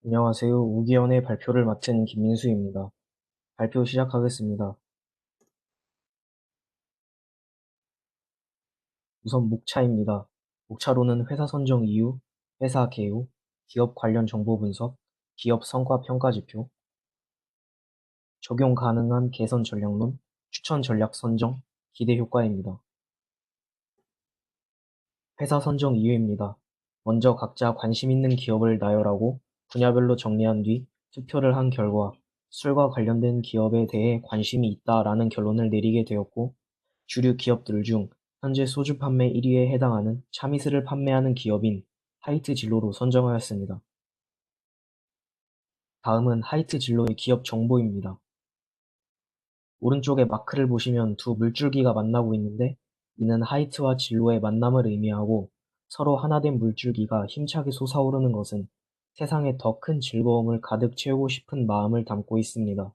안녕하세요. 우기연의 발표를 맡은 김민수입니다. 발표 시작하겠습니다. 우선 목차입니다. 목차로는 회사 선정 이유, 회사 개요, 기업 관련 정보 분석, 기업 성과 평가 지표, 적용 가능한 개선 전략론, 추천 전략 선정, 기대 효과입니다. 회사 선정 이유입니다. 먼저 각자 관심 있는 기업을 나열하고 분야별로 정리한 뒤 투표를 한 결과 술과 관련된 기업에 대해 관심이 있다라는 결론을 내리게 되었고, 주류 기업들 중 현재 소주 판매 1위에 해당하는 참이슬을 판매하는 기업인 하이트 진로로 선정하였습니다. 다음은 하이트 진로의 기업 정보입니다. 오른쪽에 마크를 보시면 두 물줄기가 만나고 있는데, 이는 하이트와 진로의 만남을 의미하고, 서로 하나된 물줄기가 힘차게 솟아오르는 것은 세상에 더 큰 즐거움을 가득 채우고 싶은 마음을 담고 있습니다.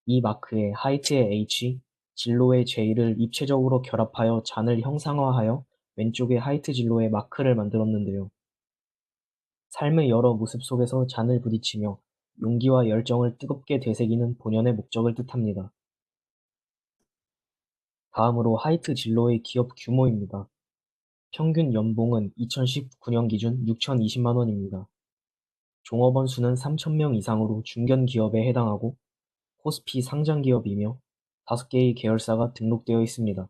이 마크에 하이트의 H, 진로의 J를 입체적으로 결합하여 잔을 형상화하여 왼쪽에 하이트 진로의 마크를 만들었는데요. 삶의 여러 모습 속에서 잔을 부딪히며 용기와 열정을 뜨겁게 되새기는 본연의 목적을 뜻합니다. 다음으로 하이트 진로의 기업 규모입니다. 평균 연봉은 2019년 기준 6,020만 원입니다. 종업원 수는 3,000명 이상으로 중견 기업에 해당하고 코스피 상장 기업이며 5개의 계열사가 등록되어 있습니다.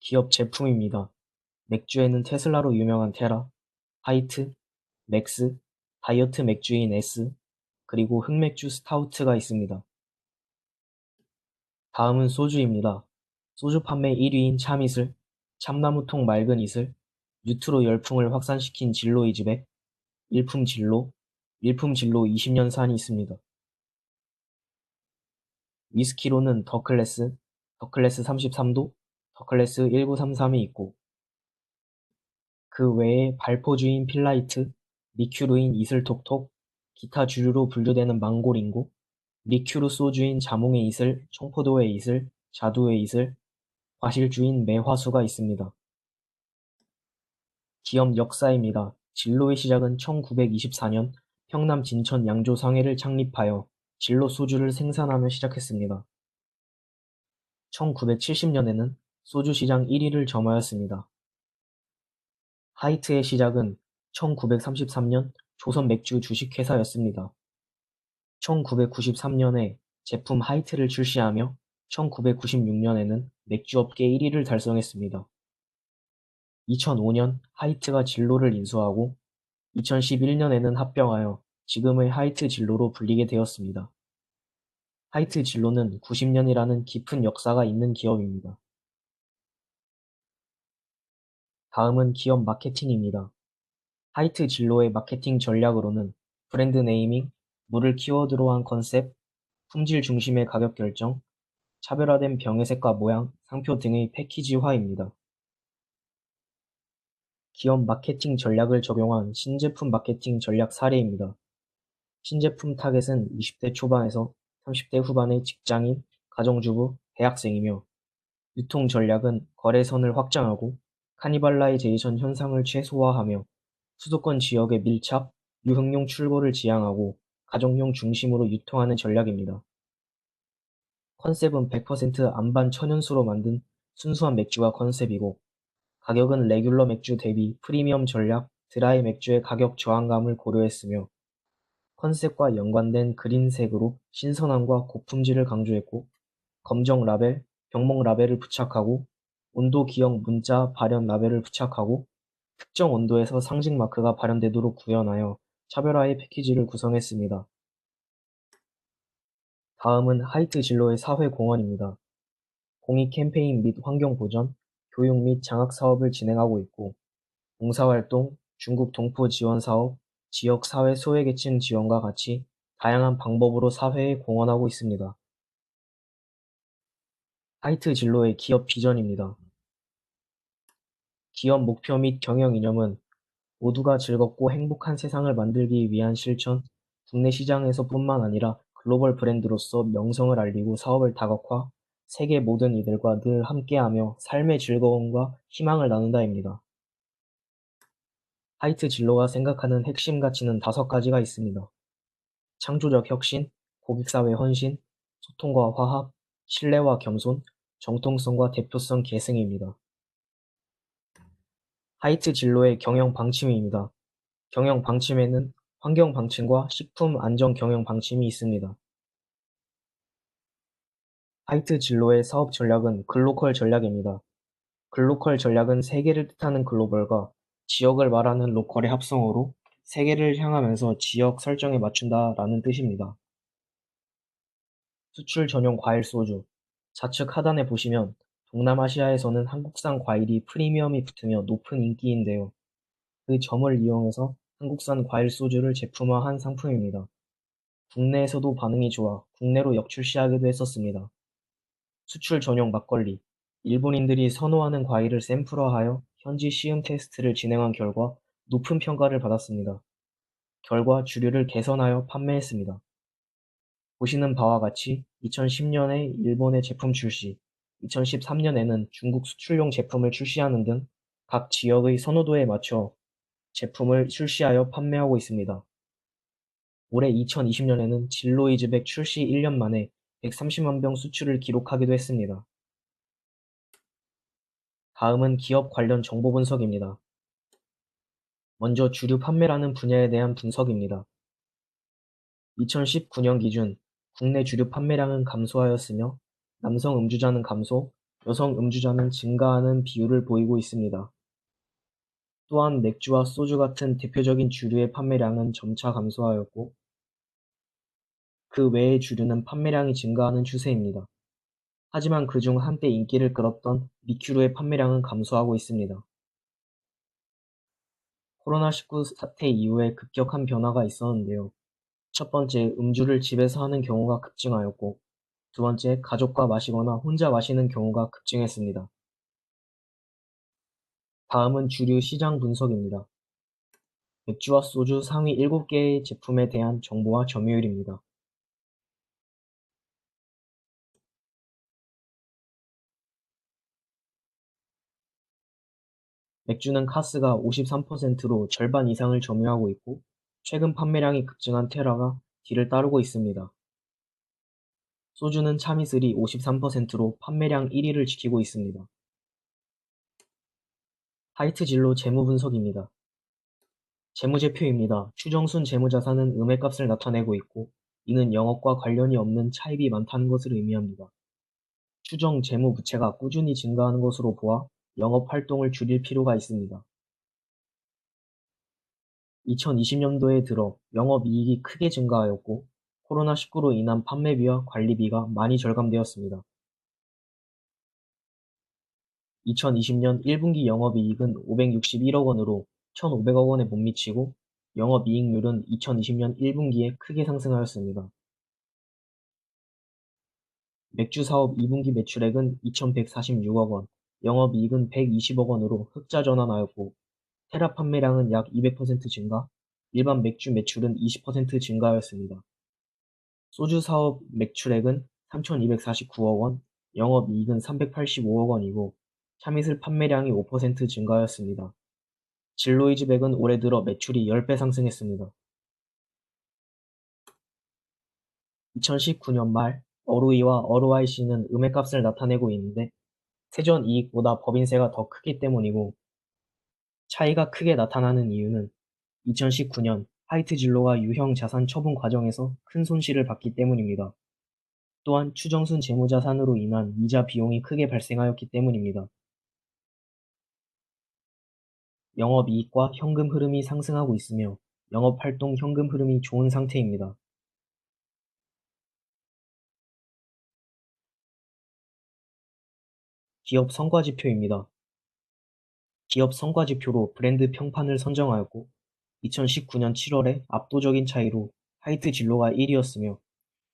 기업 제품입니다. 맥주에는 테슬라로 유명한 테라, 하이트, 맥스, 다이어트 맥주인 S, 그리고 흑맥주 스타우트가 있습니다. 다음은 소주입니다. 소주 판매 1위인 참이슬, 참나무통 맑은 이슬, 유투로 열풍을 확산시킨 진로 이즈백, 일품 진로, 일품 진로 20년 산이 있습니다. 위스키로는 더클래스, 더클래스 33도, 더클래스 1933이 있고, 그 외에 발포주인 필라이트, 리큐르인 이슬톡톡, 기타 주류로 분류되는 망고링고, 리큐르 소주인 자몽의 이슬, 청포도의 이슬, 자두의 이슬, 과실주인 매화수가 있습니다. 기업 역사입니다. 진로의 시작은 1924년 평남 진천 양조 상회를 창립하여 진로 소주를 생산하며 시작했습니다. 1970년에는 소주 시장 1위를 점하였습니다. 하이트의 시작은 1933년 조선 맥주 주식회사였습니다. 1993년에 제품 하이트를 출시하며 1996년에는 맥주업계 1위를 달성했습니다. 2005년 하이트가 진로를 인수하고 2011년에는 합병하여 지금의 하이트 진로로 불리게 되었습니다. 하이트 진로는 90년이라는 깊은 역사가 있는 기업입니다. 다음은 기업 마케팅입니다. 하이트 진로의 마케팅 전략으로는 브랜드 네이밍, 물을 키워드로 한 컨셉, 품질 중심의 가격 결정, 차별화된 병의 색과 모양, 상표 등의 패키지화입니다. 기업 마케팅 전략을 적용한 신제품 마케팅 전략 사례입니다. 신제품 타겟은 20대 초반에서 30대 후반의 직장인, 가정주부, 대학생이며, 유통 전략은 거래선을 확장하고 카니발라이제이션 현상을 최소화하며 수도권 지역의 밀착, 유흥용 출고를 지향하고 가정용 중심으로 유통하는 전략입니다. 컨셉은 100% 안반 천연수로 만든 순수한 맥주가 컨셉이고, 가격은 레귤러 맥주 대비 프리미엄 전략, 드라이 맥주의 가격 저항감을 고려했으며, 컨셉과 연관된 그린색으로 신선함과 고품질을 강조했고, 검정 라벨, 병목 라벨을 부착하고, 온도 기억 문자 발현 라벨을 부착하고, 특정 온도에서 상징 마크가 발현되도록 구현하여 차별화의 패키지를 구성했습니다. 다음은 하이트 진로의 사회 공헌입니다. 공익 캠페인 및 환경 보전, 교육 및 장학 사업을 진행하고 있고, 봉사활동, 중국 동포 지원 사업, 지역 사회 소외계층 지원과 같이 다양한 방법으로 사회에 공헌하고 있습니다. 하이트 진로의 기업 비전입니다. 기업 목표 및 경영 이념은 모두가 즐겁고 행복한 세상을 만들기 위한 실천, 국내 시장에서뿐만 아니라 글로벌 브랜드로서 명성을 알리고 사업을 다각화, 세계 모든 이들과 늘 함께하며 삶의 즐거움과 희망을 나눈다입니다. 하이트 진로가 생각하는 핵심 가치는 5가지가 있습니다. 창조적 혁신, 고객사회 헌신, 소통과 화합, 신뢰와 겸손, 정통성과 대표성 계승입니다. 하이트 진로의 경영 방침입니다. 경영 방침에는 환경 방침과 식품 안전 경영 방침이 있습니다. 하이트 진로의 사업 전략은 글로컬 전략입니다. 글로컬 전략은 세계를 뜻하는 글로벌과 지역을 말하는 로컬의 합성어로 세계를 향하면서 지역 설정에 맞춘다라는 뜻입니다. 수출 전용 과일 소주. 좌측 하단에 보시면 동남아시아에서는 한국산 과일이 프리미엄이 붙으며 높은 인기인데요. 그 점을 이용해서 한국산 과일 소주를 제품화한 상품입니다. 국내에서도 반응이 좋아 국내로 역출시하기도 했었습니다. 수출 전용 막걸리. 일본인들이 선호하는 과일을 샘플화하여 현지 시음 테스트를 진행한 결과 높은 평가를 받았습니다. 결과 주류를 개선하여 판매했습니다. 보시는 바와 같이 2010년에 일본의 제품 출시, 2013년에는 중국 수출용 제품을 출시하는 등 각 지역의 선호도에 맞춰 제품을 출시하여 판매하고 있습니다. 올해 2020년에는 진로이즈백 출시 1년 만에 130만 병 수출을 기록하기도 했습니다. 다음은 기업 관련 정보 분석입니다. 먼저 주류 판매라는 분야에 대한 분석입니다. 2019년 기준 국내 주류 판매량은 감소하였으며 남성 음주자는 감소, 여성 음주자는 증가하는 비율을 보이고 있습니다. 또한 맥주와 소주 같은 대표적인 주류의 판매량은 점차 감소하였고 그 외의 주류는 판매량이 증가하는 추세입니다. 하지만 그중 한때 인기를 끌었던 리큐르의 판매량은 감소하고 있습니다. 코로나19 사태 이후에 급격한 변화가 있었는데요. 첫 번째, 음주를 집에서 하는 경우가 급증하였고, 두 번째, 가족과 마시거나 혼자 마시는 경우가 급증했습니다. 다음은 주류 시장 분석입니다. 맥주와 소주 상위 7개의 제품에 대한 정보와 점유율입니다. 맥주는 카스가 53%로 절반 이상을 점유하고 있고, 최근 판매량이 급증한 테라가 뒤를 따르고 있습니다. 소주는 참이슬이 53%로 판매량 1위를 지키고 있습니다. 하이트 진로 재무 분석입니다. 재무제표입니다. 추정순 재무자산은 음액값을 나타내고 있고, 이는 영업과 관련이 없는 차입이 많다는 것을 의미합니다. 추정 재무부채가 꾸준히 증가하는 것으로 보아 영업 활동을 줄일 필요가 있습니다. 2020년도에 들어 영업이익이 크게 증가하였고, 코로나19로 인한 판매비와 관리비가 많이 절감되었습니다. 2020년 1분기 영업이익은 561억 원으로 1,500억 원에 못 미치고 영업이익률은 2020년 1분기에 크게 상승하였습니다. 맥주 사업 2분기 매출액은 2,146억 원, 영업이익은 120억 원으로 흑자 전환하였고 테라 판매량은 약 200% 증가, 일반 맥주 매출은 20% 증가하였습니다. 소주 사업 매출액은 3,249억 원, 영업이익은 385억 원이고 참이슬 판매량이 5% 증가하였습니다. 진로이즈백은 올해 들어 매출이 10배 상승했습니다. 2019년 말 ROE와 ROIC는 음액값을 나타내고 있는데 세전 이익보다 법인세가 더 크기 때문이고 차이가 크게 나타나는 이유는 2019년 하이트 진로가 유형 자산 처분 과정에서 큰 손실을 봤기 때문입니다. 또한 추정순 재무자산으로 인한 이자 비용이 크게 발생하였기 때문입니다. 영업이익과 현금 흐름이 상승하고 있으며 영업활동 현금 흐름이 좋은 상태입니다. 기업 성과지표입니다. 기업 성과지표로 브랜드 평판을 선정하였고 2019년 7월에 압도적인 차이로 하이트 진로가 1위였으며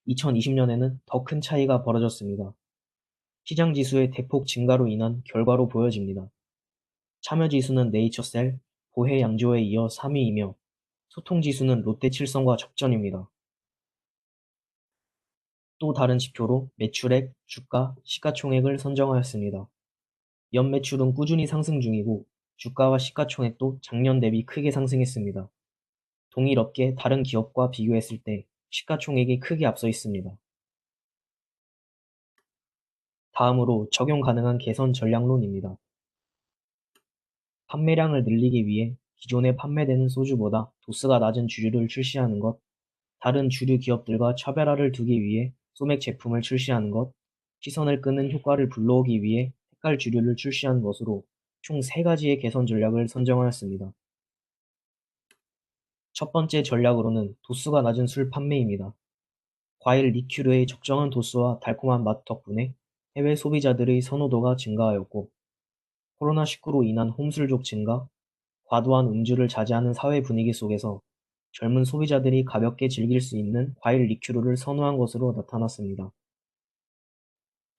2020년에는 더 큰 차이가 벌어졌습니다. 시장 지수의 대폭 증가로 인한 결과로 보여집니다. 참여 지수는 네이처셀, 보혜 양조에 이어 3위이며 소통 지수는 롯데칠성과 접전입니다. 또 다른 지표로 매출액, 주가, 시가총액을 선정하였습니다. 연매출은 꾸준히 상승 중이고 주가와 시가총액도 작년 대비 크게 상승했습니다. 동일 업계 다른 기업과 비교했을 때 시가총액이 크게 앞서 있습니다. 다음으로 적용 가능한 개선 전략론입니다. 판매량을 늘리기 위해 기존에 판매되는 소주보다 도수가 낮은 주류를 출시하는 것, 다른 주류 기업들과 차별화를 두기 위해 소맥 제품을 출시하는 것, 시선을 끄는 효과를 불러오기 위해 색깔 주류를 출시한 것으로 총 3가지의 개선 전략을 선정하였습니다. 첫 번째 전략으로는 도수가 낮은 술 판매입니다. 과일 리큐르의 적정한 도수와 달콤한 맛 덕분에 해외 소비자들의 선호도가 증가하였고, 코로나19로 인한 홈술족 증가, 과도한 음주를 자제하는 사회 분위기 속에서 젊은 소비자들이 가볍게 즐길 수 있는 과일 리큐르를 선호한 것으로 나타났습니다.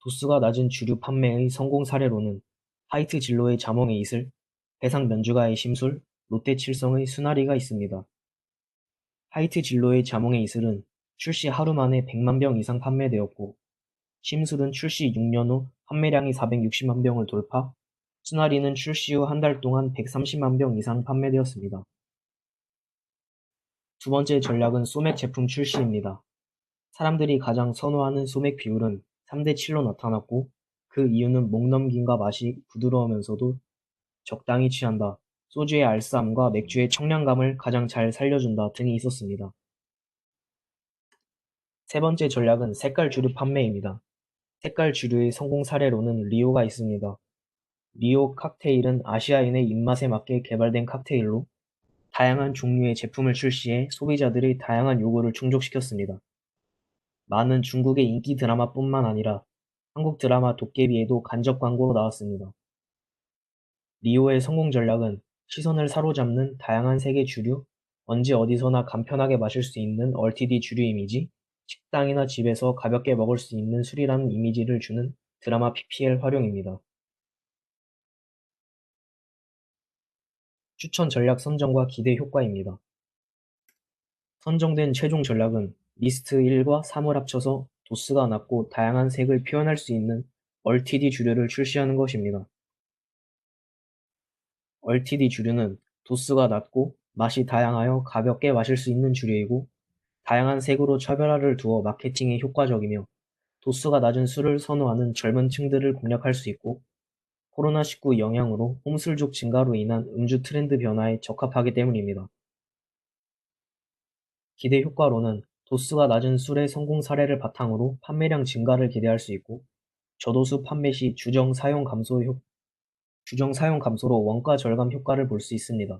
도수가 낮은 주류 판매의 성공 사례로는 하이트 진로의 자몽의 이슬, 해상 면주가의 심술, 롯데 칠성의 수나리가 있습니다. 하이트 진로의 자몽의 이슬은 출시 하루 만에 100만 병 이상 판매되었고, 심술은 출시 6년 후 판매량이 460만 병을 돌파, 수나리는 출시 후 한 달 동안 130만 병 이상 판매되었습니다. 두 번째 전략은 소맥 제품 출시입니다. 사람들이 가장 선호하는 소맥 비율은 3대 7로 나타났고, 그 이유는 목 넘김과 맛이 부드러우면서도 적당히 취한다, 소주의 알싸함과 맥주의 청량감을 가장 잘 살려준다 등이 있었습니다. 세 번째 전략은 색깔 주류 판매입니다. 색깔 주류의 성공 사례로는 리오가 있습니다. 리오 칵테일은 아시아인의 입맛에 맞게 개발된 칵테일로 다양한 종류의 제품을 출시해 소비자들의 다양한 요구를 충족시켰습니다. 많은 중국의 인기 드라마뿐만 아니라 한국 드라마 도깨비에도 간접 광고로 나왔습니다. 리오의 성공 전략은 시선을 사로잡는 다양한 색의 주류, 언제 어디서나 간편하게 마실 수 있는 얼티디 주류 이미지, 식당이나 집에서 가볍게 먹을 수 있는 술이라는 이미지를 주는 드라마 PPL 활용입니다. 추천 전략 선정과 기대 효과입니다. 선정된 최종 전략은 리스트 1과 3을 합쳐서 도수가 낮고 다양한 색을 표현할 수 있는 얼티디 주류를 출시하는 것입니다. 얼티디 주류는 도수가 낮고 맛이 다양하여 가볍게 마실 수 있는 주류이고, 다양한 색으로 차별화를 두어 마케팅에 효과적이며 도수가 낮은 술을 선호하는 젊은 층들을 공략할 수 있고, 코로나19 영향으로 홈술족 증가로 인한 음주 트렌드 변화에 적합하기 때문입니다. 기대 효과로는 도수가 낮은 술의 성공 사례를 바탕으로 판매량 증가를 기대할 수 있고, 저도수 판매 시 주정 사용 감소로 원가 절감 효과를 볼 수 있습니다.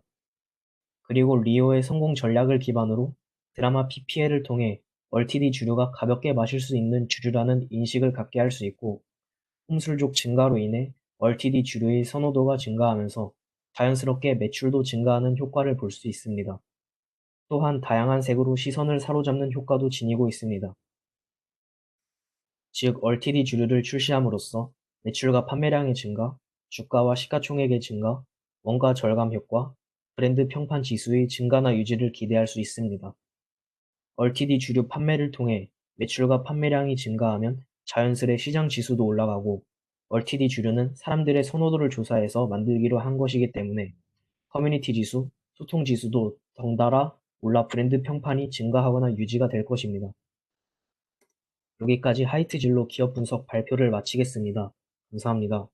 그리고 리오의 성공 전략을 기반으로 드라마 PPL을 통해 얼티디 주류가 가볍게 마실 수 있는 주류라는 인식을 갖게 할 수 있고, 홈술족 증가로 인해 얼티디 주류의 선호도가 증가하면서 자연스럽게 매출도 증가하는 효과를 볼 수 있습니다. 또한 다양한 색으로 시선을 사로잡는 효과도 지니고 있습니다. 즉, 얼티디 주류를 출시함으로써 매출과 판매량의 증가, 주가와 시가총액의 증가, 원가 절감 효과, 브랜드 평판 지수의 증가나 유지를 기대할 수 있습니다. 얼티디 주류 판매를 통해 매출과 판매량이 증가하면 자연스레 시장 지수도 올라가고, 얼티디 주류는 사람들의 선호도를 조사해서 만들기로 한 것이기 때문에 커뮤니티 지수, 소통 지수도 덩달아 올라 브랜드 평판이 증가하거나 유지가 될 것입니다. 여기까지 하이트 진로 기업 분석 발표를 마치겠습니다. 감사합니다.